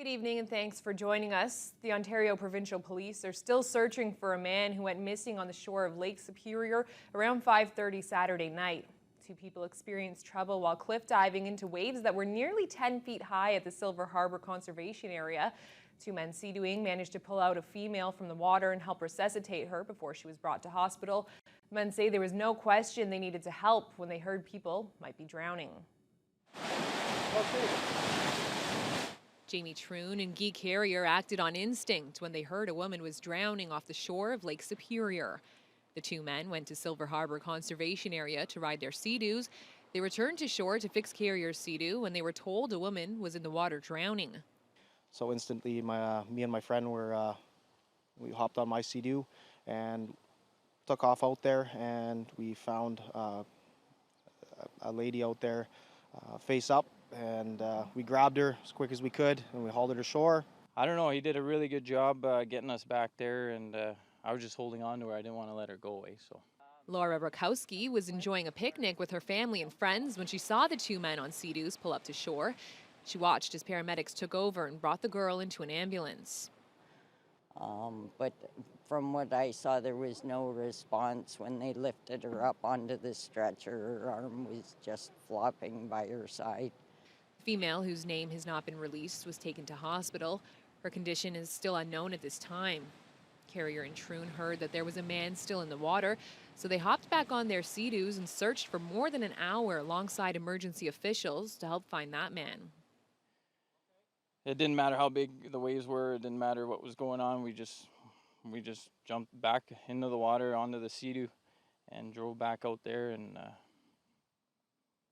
Good evening and thanks for joining us. The Ontario Provincial Police are still searching for a man who went missing on the shore of Lake Superior around 5:30 Saturday night. Two people experienced trouble while cliff diving into waves that were nearly 10 feet high at the Silver Harbor Conservation Area. Two men sea-dooing managed to pull out a female from the water and help resuscitate her before she was brought to hospital. Men say there was no question they needed to help when they heard people might be drowning. Jamie Troon and Guy Carrier acted on instinct when they heard a woman was drowning off the shore of Lake Superior. The two men went to Silver Harbor Conservation Area to ride their Sea-Doos. They returned to shore to fix Carrier's Sea-Doo when they were told a woman was in the water drowning. So instantly, me and my friend we hopped on my Sea-Doo and took off out there, and we found a lady out there face up, and we grabbed her as quick as we could and we hauled her to shore. I don't know, he did a really good job getting us back there, and I was just holding on to her. I didn't want to let her go away. So Laura Rakowski was enjoying a picnic with her family and friends when she saw the two men on Sea-Doos pull up to shore. She watched as paramedics took over and brought the girl into an ambulance. But from what I saw, there was no response when they lifted her up onto the stretcher. Her arm was just flopping by her side. The female, whose name has not been released, was taken to hospital. Her condition is still unknown at this time. Carrier and Troon heard that there was a man still in the water, so they hopped back on their Sea-Doos and searched for more than an hour alongside emergency officials to help find that man. it didn't matter how big the waves were. It didn't matter what was going on. We just jumped back into the water onto the Sea-Doo and drove back out there, and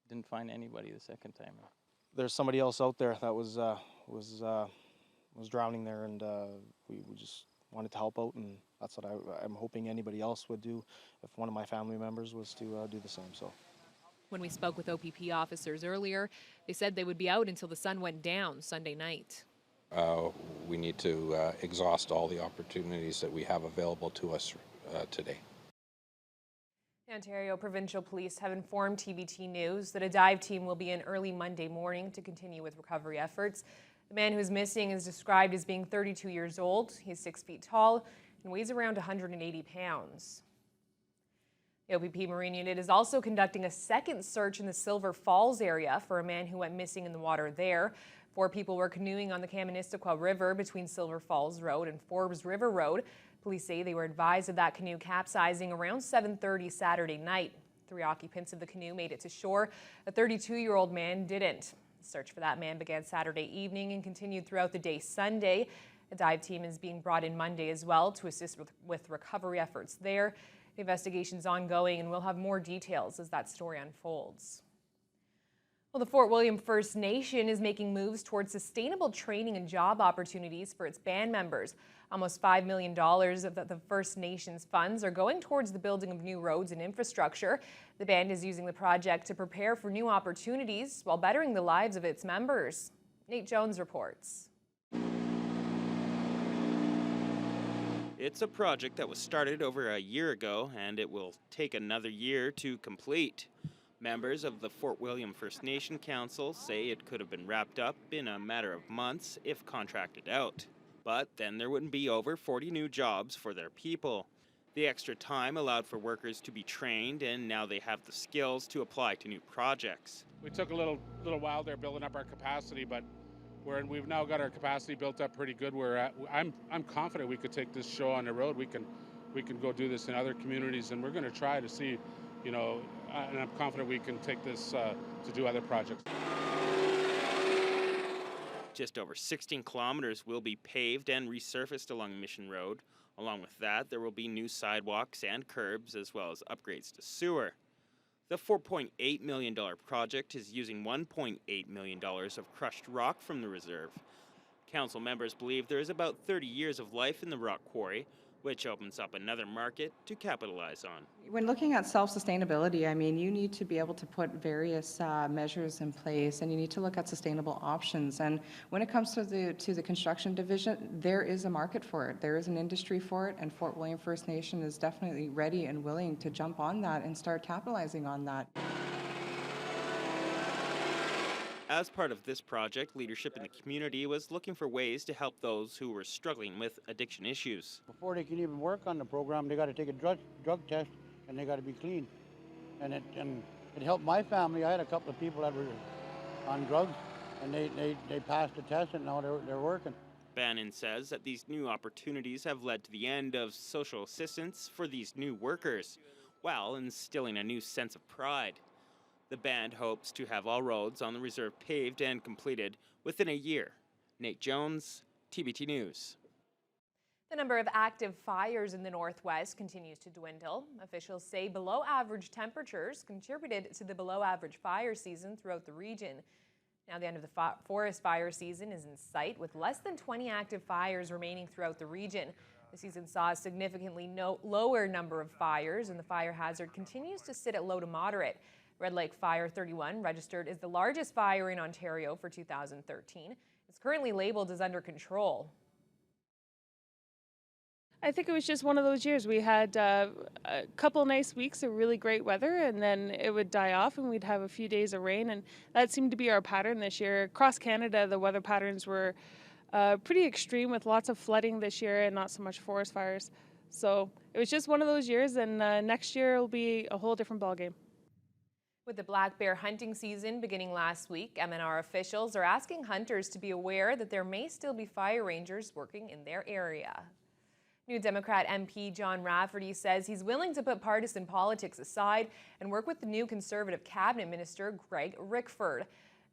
didn't find anybody the second time. There's somebody else out there that was drowning there, and we just wanted to help out, and that's what I'm hoping anybody else would do if one of my family members was to do the same. So. When we spoke with OPP officers earlier, they said they would be out until the sun went down Sunday night. We need to exhaust all the opportunities that we have available to us today. The Ontario Provincial Police have informed TVT News that a dive team will be in early Monday morning to continue with recovery efforts. The man who's missing is described as being 32 years old. He's 6 feet tall and weighs around 180 pounds. The OPP Marine Unit is also conducting a second search in the Silver Falls area for a man who went missing in the water there. 4 people were canoeing on the Kaministiquia River between Silver Falls Road and Forbes River Road. Police say they were advised of that canoe capsizing around 7:30 Saturday night. 3 occupants of the canoe made it to shore. A 32-year-old man didn't. The search for that man began Saturday evening and continued throughout the day Sunday. A dive team is being brought in Monday as well to assist with recovery efforts there. The investigation's ongoing, and we'll have more details as that story unfolds. Well, the Fort William First Nation is making moves towards sustainable training and job opportunities for its band members. Almost $5 million of the First Nations funds are going towards the building of new roads and infrastructure. The band is using the project to prepare for new opportunities while bettering the lives of its members. Nate Jones reports. It's a project that was started over a year ago, and it will take another year to complete. Members of the Fort William First Nation Council say it could have been wrapped up in a matter of months if contracted out. But then there wouldn't be over 40 new jobs for their people. The extra time allowed for workers to be trained, and now they have the skills to apply to new projects. We took a little while there building up our capacity, but we've now got our capacity built up pretty good. I'm confident we could take this show on the road. We can go do this in other communities, and we're going to try to see, and I'm confident we can take this to do other projects. Just over 16 kilometers will be paved and resurfaced along Mission Road. Along with that, there will be new sidewalks and curbs, as well as upgrades to sewer. The $4.8 million project is using $1.8 million of crushed rock from the reserve. Council members believe there is about 30 years of life in the rock quarry, which opens up another market to capitalize on. When looking at self-sustainability, I mean, you need to be able to put various measures in place, and you need to look at sustainable options. And when it comes to the construction division, there is a market for it. There is an industry for it, and Fort William First Nation is definitely ready and willing to jump on that and start capitalizing on that. As part of this project, leadership in the community was looking for ways to help those who were struggling with addiction issues. Before they can even work on the program, they got to take a drug test and they got to be clean. And it helped my family. I had a couple of people that were on drugs and they passed the test and now they're working. Bannon says that these new opportunities have led to the end of social assistance for these new workers, while instilling a new sense of pride. The band hopes to have all roads on the reserve paved and completed within a year. Nate Jones, TBT News. The number of active fires in the Northwest continues to dwindle. Officials say below average temperatures contributed to the below average fire season throughout the region. Now the end of the forest fire season is in sight, with less than 20 active fires remaining throughout the region. The season saw a significantly lower number of fires, and the fire hazard continues to sit at low to moderate. Red Lake Fire 31 registered as the largest fire in Ontario for 2013. It's currently labeled as under control. I think it was just one of those years. We had a couple nice weeks of really great weather, and then it would die off and we'd have a few days of rain, and that seemed to be our pattern this year. Across Canada, the weather patterns were pretty extreme, with lots of flooding this year and not so much forest fires. So it was just one of those years, and next year will be a whole different ballgame. With the black bear hunting season beginning last week, MNR officials are asking hunters to be aware that there may still be fire rangers working in their area. New Democrat MP John Rafferty says he's willing to put partisan politics aside and work with the new Conservative Cabinet Minister Greg Rickford.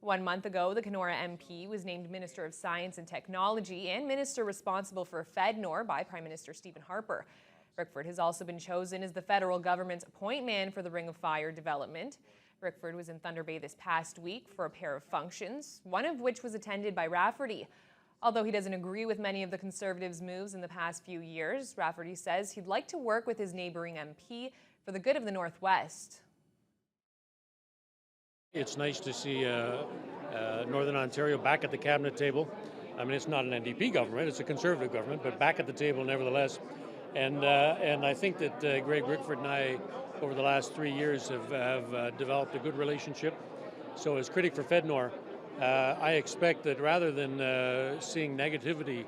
1 month ago, the Kenora MP was named Minister of Science and Technology and Minister responsible for FedNor by Prime Minister Stephen Harper. Rickford has also been chosen as the federal government's point man for the Ring of Fire development. Rickford was in Thunder Bay this past week for a pair of functions, one of which was attended by Rafferty. Although he doesn't agree with many of the Conservatives' moves in the past few years, Rafferty says he'd like to work with his neighboring MP for the good of the Northwest. It's nice to see Northern Ontario back at the cabinet table. I mean, it's not an NDP government, it's a Conservative government, but back at the table nevertheless. And I think that Greg Rickford and I, over the last 3 years, have developed a good relationship. So as critic for FedNor, I expect that rather than seeing negativity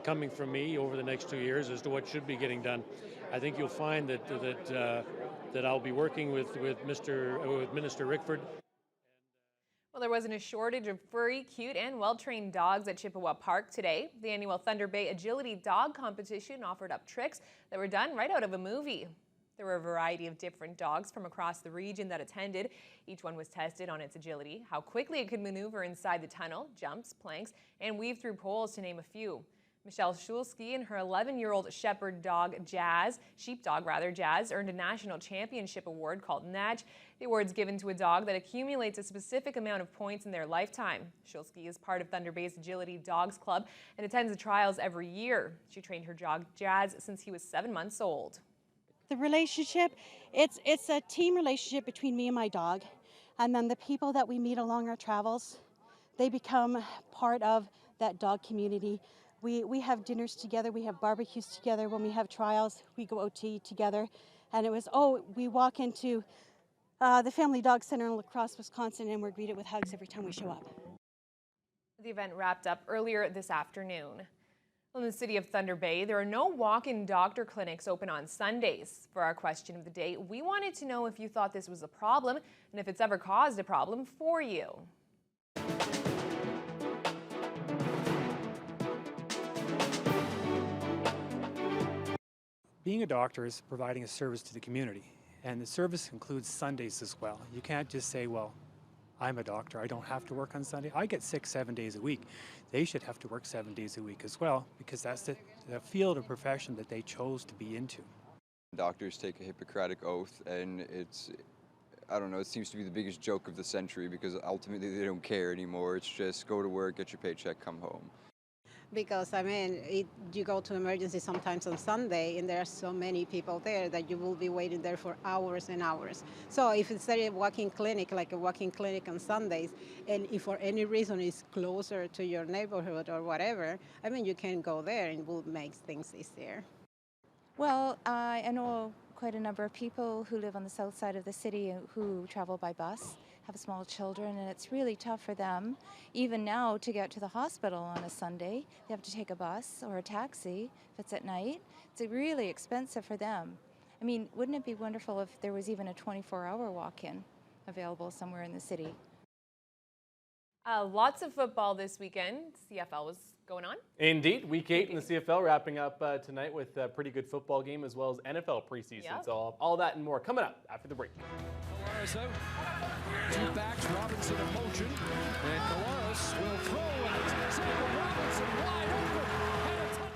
coming from me over the next 2 years as to what should be getting done, I think you'll find that I'll be working with Minister Rickford. Well, there wasn't a shortage of furry, cute, and well-trained dogs at Chippewa Park today. The annual Thunder Bay Agility Dog Competition offered up tricks that were done right out of a movie. There were a variety of different dogs from across the region that attended. Each one was tested on its agility, how quickly it could maneuver inside the tunnel, jumps, planks, and weave through poles, to name a few. Michelle Schulski and her 11-year-old shepherd dog, sheepdog, Jazz, earned a national championship award called Natch. The award's given to a dog that accumulates a specific amount of points in their lifetime. Schulski is part of Thunder Bay's Agility Dogs Club and attends the trials every year. She trained her dog, Jazz, since he was 7 months old. The relationship, it's a team relationship between me and my dog, and then the people that we meet along our travels, they become part of that dog community. We have dinners together, we have barbecues together. When we have trials, we go OT together. And it was, we walk into the Family Dog Center in La Crosse, Wisconsin, and we're greeted with hugs every time we show up. The event wrapped up earlier this afternoon. In the city of Thunder Bay, there are no walk-in doctor clinics open on Sundays. For our question of the day, we wanted to know if you thought this was a problem and if it's ever caused a problem for you. Being a doctor is providing a service to the community, and the service includes Sundays as well. You can't just say, well, I'm a doctor, I don't have to work on Sunday. I get sick 7 days a week. They should have to work 7 days a week as well, because that's the field of profession that they chose to be into. Doctors take a Hippocratic oath, and I don't know, it seems to be the biggest joke of the century, because ultimately they don't care anymore. It's just go to work, get your paycheck, come home. Because, I mean, you go to emergency sometimes on Sunday, and there are so many people there that you will be waiting there for hours and hours. So if it's a walk-in clinic, like a walk-in clinic on Sundays, and if for any reason it's closer to your neighborhood or whatever, I mean, you can go there and it will make things easier. Well, I know quite a number of people who live on the south side of the city who travel by bus, have small children, and it's really tough for them. Even now, to get to the hospital on a Sunday, they have to take a bus or a taxi if it's at night. It's really expensive for them. I mean, wouldn't it be wonderful if there was even a 24-hour walk-in available somewhere in the city? Lots of football this weekend. CFL was going on. Indeed. Week 8 in the CFL wrapping up tonight with a pretty good football game as well as NFL preseason. Yep. So all that and more coming up after the break. Colares out. Two backs, Robinson in motion. And Colares will throw and takes it. Robinson wide open. And a touchdown.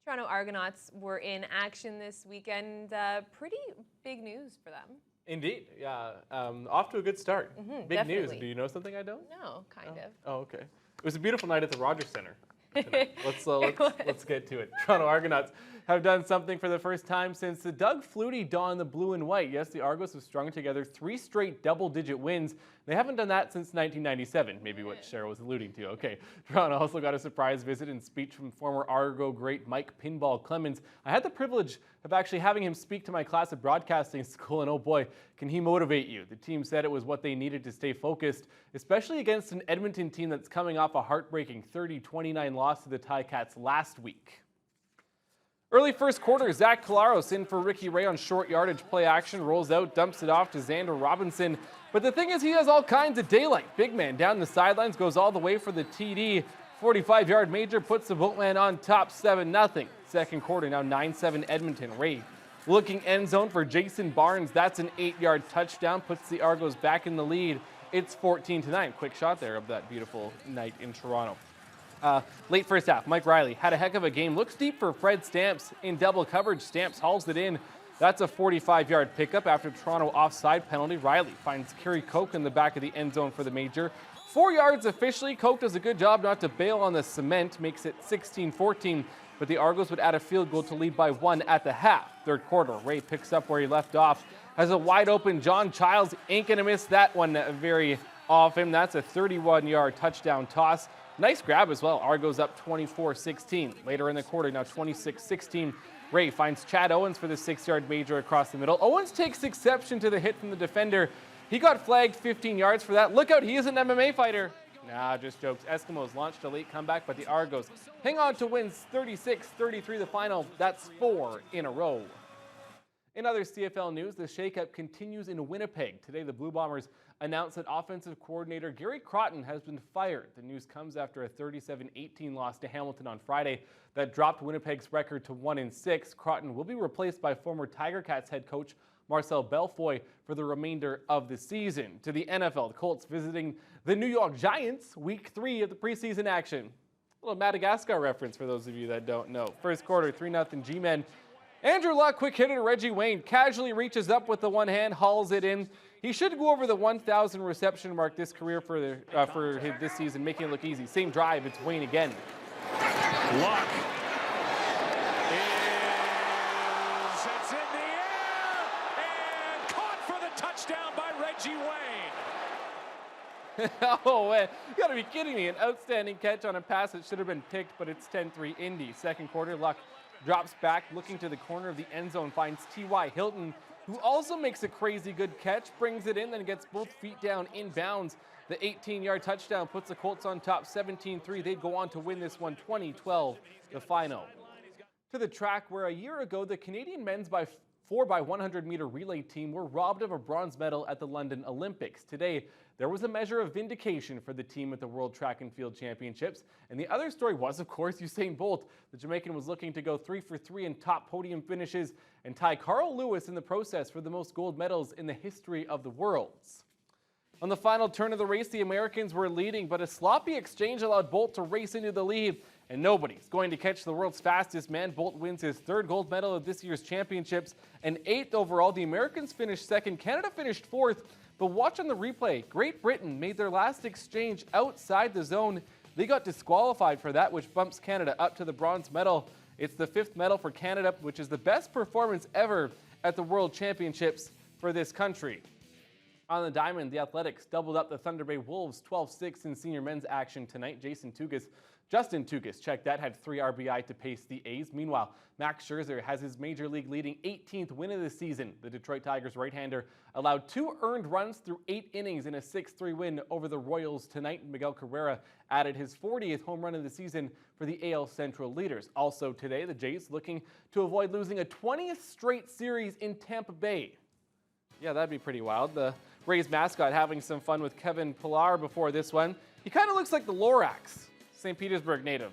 Toronto Argonauts were in action this weekend. Pretty big news for them. Indeed, yeah. Off to a good start. Big definitely. news. Do you know something I don't? No, kind of. Oh, okay. It was a beautiful night at the Rogers Centre. tonight. Let's get to it. Toronto Argonauts have done something for the first time since the Doug Flutie donned the blue and white. Yes, the Argos have strung together 3 straight double-digit wins. They haven't done that since 1997, maybe what Cheryl was alluding to. Okay, Toronto also got a surprise visit and speech from former Argo great Mike Pinball Clemens. I had the privilege of actually having him speak to my class at broadcasting school, and oh boy, can he motivate you. The team said it was what they needed to stay focused, especially against an Edmonton team that's coming off a heartbreaking 30-29 loss to the Ticats last week. Early first quarter, Zach Collaros in for Ricky Ray on short yardage play action, rolls out, dumps it off to Xander Robinson. But the thing is, he has all kinds of daylight. Big man down the sidelines, goes all the way for the TD. 45-yard major puts the Boatman on top 7-0. Second quarter, now 9-7 Edmonton. Ray looking end zone for Jason Barnes. That's an 8-yard touchdown, puts the Argos back in the lead. It's 14-9. Quick shot there of that beautiful night in Toronto. Late first half, Mike Riley had a heck of a game. Looks deep for Fred Stamps in double coverage. Stamps hauls it in. That's a 45-yard pickup after Toronto offside penalty. Riley finds Kerry Koch in the back of the end zone for the major. 4 yards officially. Koch does a good job not to bail on the cement, makes it 16-14. But the Argos would add a field goal to lead by 1 at the half. Third quarter, Ray picks up where he left off. Has a wide open John Childs. Ain't gonna miss that one very off him. That's a 31-yard touchdown toss. Nice grab as well. Argos up 24-16. Later in the quarter, now 26-16. Ray finds Chad Owens for the 6-yard major across the middle. Owens takes exception to the hit from the defender. He got flagged 15 yards for that. Look out, he is an MMA fighter. Nah, just jokes. Eskimos launched a late comeback, but the Argos hang on to wins 36-33 the final. That's 4 in a row. In other CFL news, the shakeup continues in Winnipeg. Today, the Blue Bombers announced that offensive coordinator Gary Crotton has been fired. The news comes after a 37-18 loss to Hamilton on Friday that dropped Winnipeg's record to 1-6. Crotton will be replaced by former Tiger Cats head coach Marcel Belfoy for the remainder of the season. To the NFL, the Colts visiting the New York Giants, week 3 of the preseason action. A little Madagascar reference for those of you that don't know. First quarter, 3-0 G-Men. Andrew Luck, quick hitter to Reggie Wayne, casually reaches up with the one hand, hauls it in. He should go over the 1,000 reception mark this career for this season, making it look easy. Same drive, it's Wayne again. Luck it's in the air and caught for the touchdown by Reggie Wayne. Oh, man, you gotta be kidding me. An outstanding catch on a pass that should have been picked, but it's 10-3 Indy. Second quarter, Luck drops back, looking to the corner of the end zone, finds T.Y. Hilton, who also makes a crazy good catch, brings it in, then gets both feet down inbounds. The 18-yard touchdown puts the Colts on top 17-3. They'd go on to win this one 20-12, the final. To the track where a year ago, the Canadian men's 4x100-meter relay team were robbed of a bronze medal at the London Olympics. Today, there was a measure of vindication for the team at the World Track and Field Championships. And the other story was, of course, Usain Bolt. The Jamaican was looking to go 3 for 3 in top podium finishes and tie Carl Lewis in the process for the most gold medals in the history of the worlds. On the final turn of the race, the Americans were leading, but a sloppy exchange allowed Bolt to race into the lead. And nobody's going to catch the world's fastest man. Bolt wins his 3rd gold medal of this year's championships and 8th overall. The Americans finished 2nd. Canada finished 4th. But watch on the replay. Great Britain made their last exchange outside the zone. They got disqualified for that, which bumps Canada up to the bronze medal. It's the 5th medal for Canada, which is the best performance ever at the World Championships for this country. On the diamond, the Athletics doubled up the Thunder Bay Wolves 12-6 in senior men's action tonight. Justin Tugas checked that, had 3 RBI to pace the A's. Meanwhile, Max Scherzer has his major league leading 18th win of the season. The Detroit Tigers right-hander allowed 2 earned runs through 8 innings in a 6-3 win over the Royals tonight. Miguel Cabrera added his 40th home run of the season for the AL Central leaders. Also today, the Jays looking to avoid losing a 20th straight series in Tampa Bay. Yeah, that'd be pretty wild. The Rays mascot having some fun with Kevin Pillar before this one. He kind of looks like the Lorax. St. Petersburg native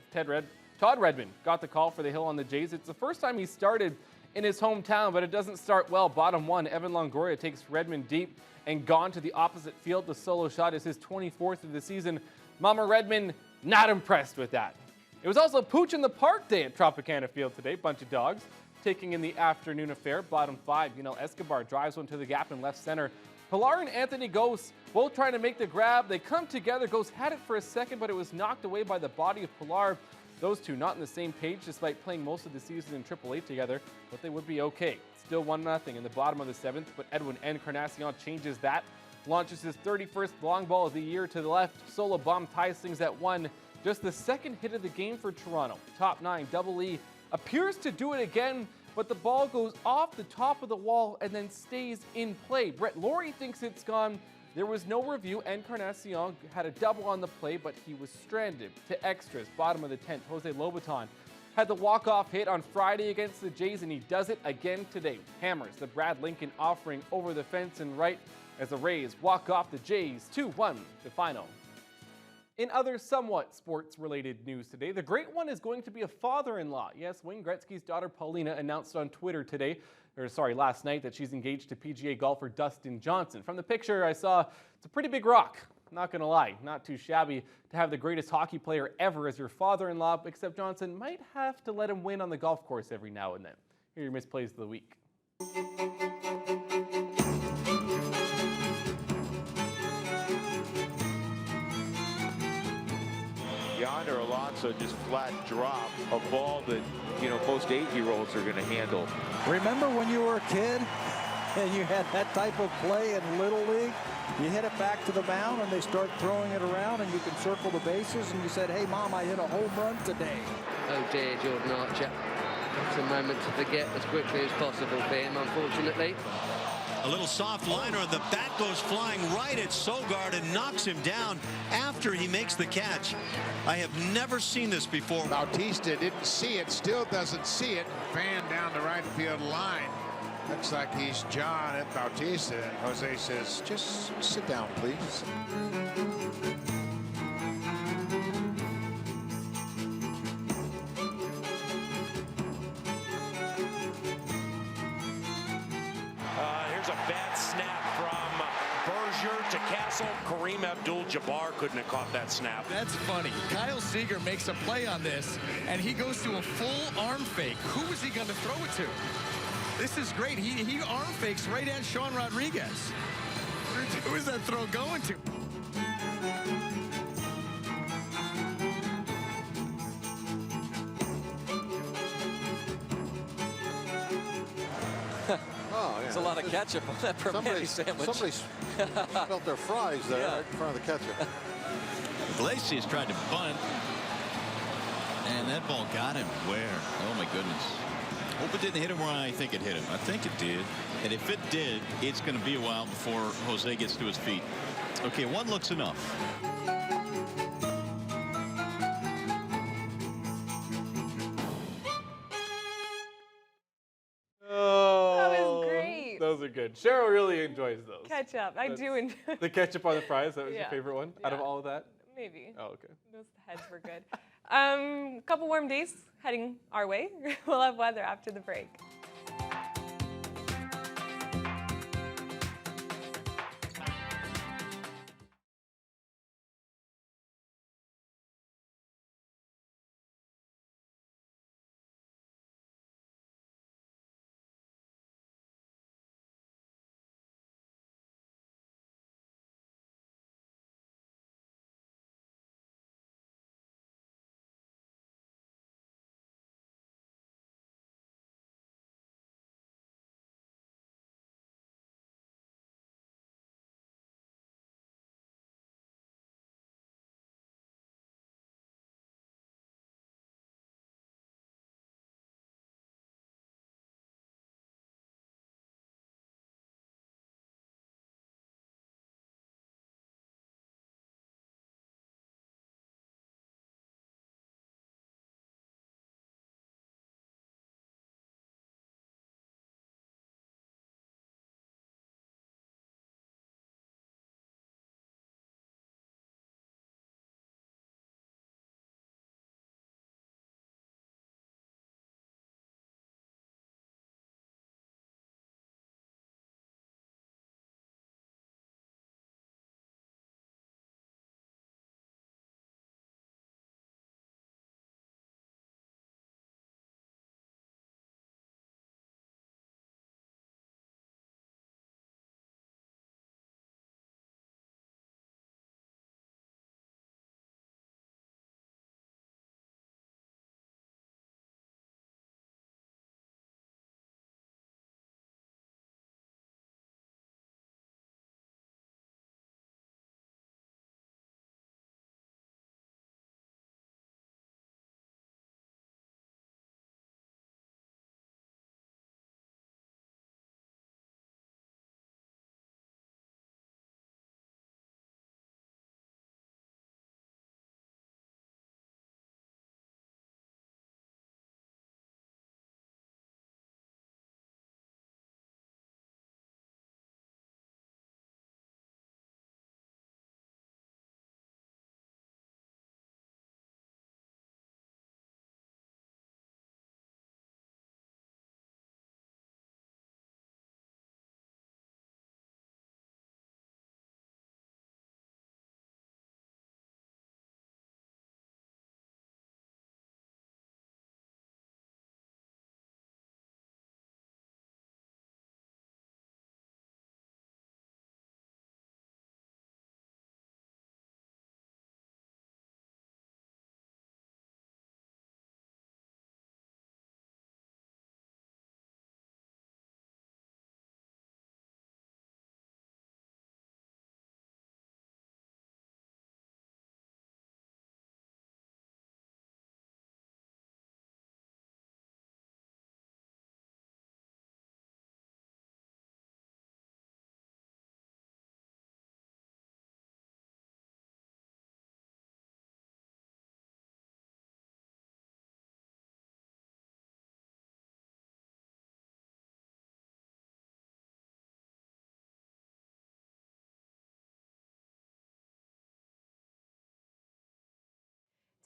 Todd Redmond got the call for the hill on the Jays. It's the first time he started in his hometown, but it doesn't start well. Bottom 1, Evan Longoria takes Redmond deep and gone to the opposite field. The solo shot is his 24th of the season. Mama Redmond not impressed with that. It was also Pooch in the Park Day at Tropicana Field today. Bunch of dogs taking in the afternoon affair. Bottom 5, Escobar drives one to the gap in left center. Pillar and Anthony Gose both trying to make the grab. They come together. Gose had it for a second, but it was knocked away by the body of Pillar. Those two not on the same page despite playing most of the season in AAA together, but they would be okay. Still 1-0 in the bottom of the 7th, but Edwin Encarnacion changes that. Launches his 31st long ball of the year to the left. Solo bomb ties things at 1. Just the second hit of the game for Toronto. Top 9, Double E appears to do it again, but the ball goes off the top of the wall and then stays in play. Brett Laurie thinks it's gone. There was no review. Encarnacion had a double on the play, but he was stranded. To extras, bottom of the 10th, Jose Lobaton had the walk-off hit on Friday against the Jays, and he does it again today. Hammers the Brad Lincoln offering over the fence and right as the Rays walk off the Jays 2-1 the final. In other somewhat sports-related news today, the great one is going to be a father-in-law. Yes, Wayne Gretzky's daughter Paulina announced on Twitter last night, that she's engaged to PGA golfer Dustin Johnson. From the picture I saw, it's a pretty big rock. Not gonna lie, not too shabby to have the greatest hockey player ever as your father-in-law, except Johnson might have to let him win on the golf course every now and then. Here are your misplays of the week. Yonder Alonso just flat drop a ball that, most 8-year-olds are going to handle. Remember when you were a kid and you had that type of play in Little League? You hit it back to the mound and they start throwing it around and you can circle the bases and you said, hey, Mom, I hit a home run today. Oh dear, Jordan Archer. It's a moment to forget as quickly as possible for him, unfortunately. A little soft liner, and the bat goes flying right at Sogard and knocks him down after he makes the catch. I have never seen this before. Bautista didn't see it, still doesn't see it. Fan down the right field line. Looks like he's John at Bautista, and Jose says, just sit down, please. Here's a bad snap from Berger to Castle. Kareem Abdul-Jabbar couldn't have caught that snap. That's funny. Kyle Seager makes a play on this, and he goes to a full arm fake. Who is he going to throw it to? This is great. He arm fakes right at Sean Rodriguez. Who is that throw going to? Oh, yeah. There's a lot of ketchup on that Permane sandwich. Somebody spilled their fries there in front of the ketchup. Iglesias tried to bunt, and that ball got him where? Oh, my goodness. Hope it didn't hit him where I think it hit him. I think it did. And if it did, it's going to be a while before Jose gets to his feet. Okay, one look's enough. Those are good. Cheryl really enjoys those. Ketchup. I do enjoy. The ketchup on the fries, that was your Yeah. favorite one out of all of that? Maybe. Oh, okay. Those heads were good. Couple warm days heading our way. We'll have weather after the break.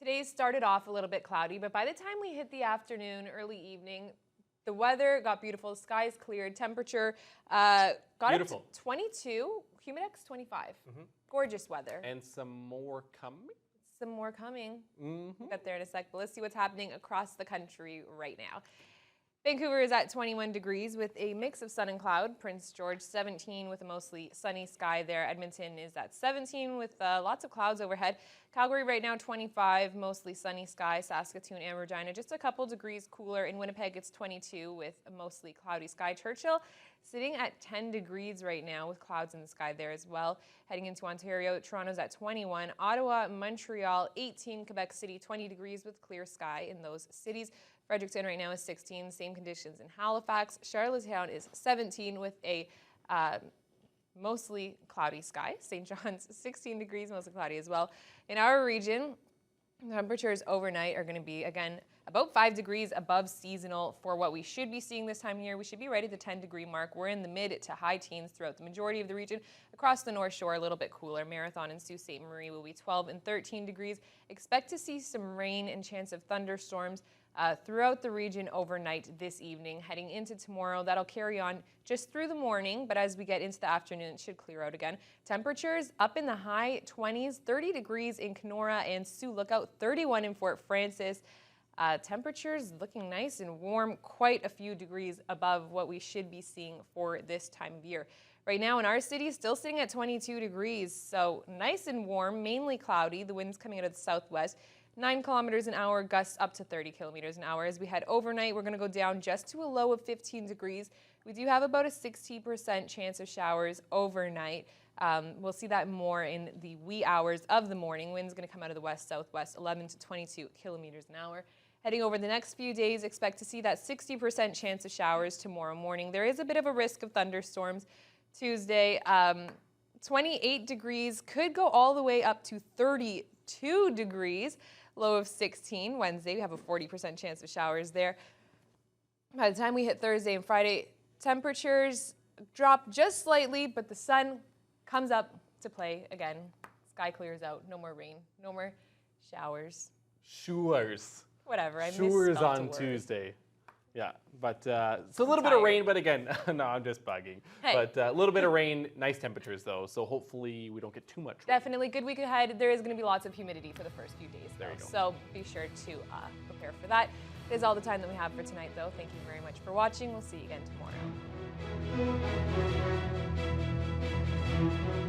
Today started off a little bit cloudy, but by the time we hit the afternoon, early evening, the weather got beautiful. Skies cleared. Temperature got Beautiful. up to 22. Humidex 25. Gorgeous weather. And some more coming? Some more coming. We'll get there in a sec, but let's see what's happening across the country right now. Vancouver is at 21 degrees with a mix of sun and cloud. Prince George 17 with a mostly sunny sky there. Edmonton is at 17 with lots of clouds overhead. Calgary right now 25, mostly sunny sky. Saskatoon and Regina just a couple degrees cooler. In Winnipeg it's 22 with a mostly cloudy sky. Churchill sitting at 10 degrees right now with clouds in the sky there as well. Heading into Ontario, Toronto's at 21. Ottawa, Montreal 18. Quebec City 20 degrees with clear sky in those cities. Fredericton right now is 16, same conditions in Halifax. Charlottetown is 17 with a mostly cloudy sky. St. John's 16 degrees, mostly cloudy as well. In our region, temperatures overnight are going to be, again, about 5 degrees above seasonal for what we should be seeing this time of year. We should be right at the 10-degree mark. We're in the mid to high teens throughout the majority of the region. Across the North Shore, a little bit cooler. Marathon and Sault Ste. Marie will be 12 and 13 degrees. Expect to see some rain and chance of thunderstorms throughout the region overnight this evening. Heading into tomorrow, that'll carry on just through the morning, but as we get into the afternoon, it should clear out again. Temperatures up in the high 20s, 30 degrees in Kenora and Sioux Lookout, 31 in Fort Francis. Temperatures looking nice and warm, quite a few degrees above what we should be seeing for this time of year. Right now in our city, still sitting at 22 degrees, so nice and warm, mainly cloudy. The wind's coming out of the southwest. 9 kilometers an hour, gusts up to 30 kilometers an hour. As we head overnight, we're going to go down just to a low of 15 degrees. We do have about a 60% chance of showers overnight. We'll see that more in the wee hours of the morning. Wind's going to come out of the west-southwest, 11 to 22 kilometers an hour. Heading over the next few days, expect to see that 60% chance of showers tomorrow morning. There is a bit of a risk of thunderstorms. Tuesday, 28 degrees, could go all the way up to 32 degrees. Low of 16. Wednesday, we have a 40% chance of showers there. By the time we hit Thursday and Friday, temperatures drop just slightly, but the sun comes up to play again. Sky clears out. No more rain. No more showers. Showers. Whatever. I Showers misspelled on a word. Tuesday. Yeah, but it's a little bit of rain, but again, no, I'm just bugging. Hey. But a little bit of rain, nice temperatures though, so hopefully we don't get too much rain. Definitely good week ahead. There is going to be lots of humidity for the first few days, There you though, go. so be sure to prepare for that. That is all the time that we have for tonight, though. Thank you very much for watching. We'll see you again tomorrow.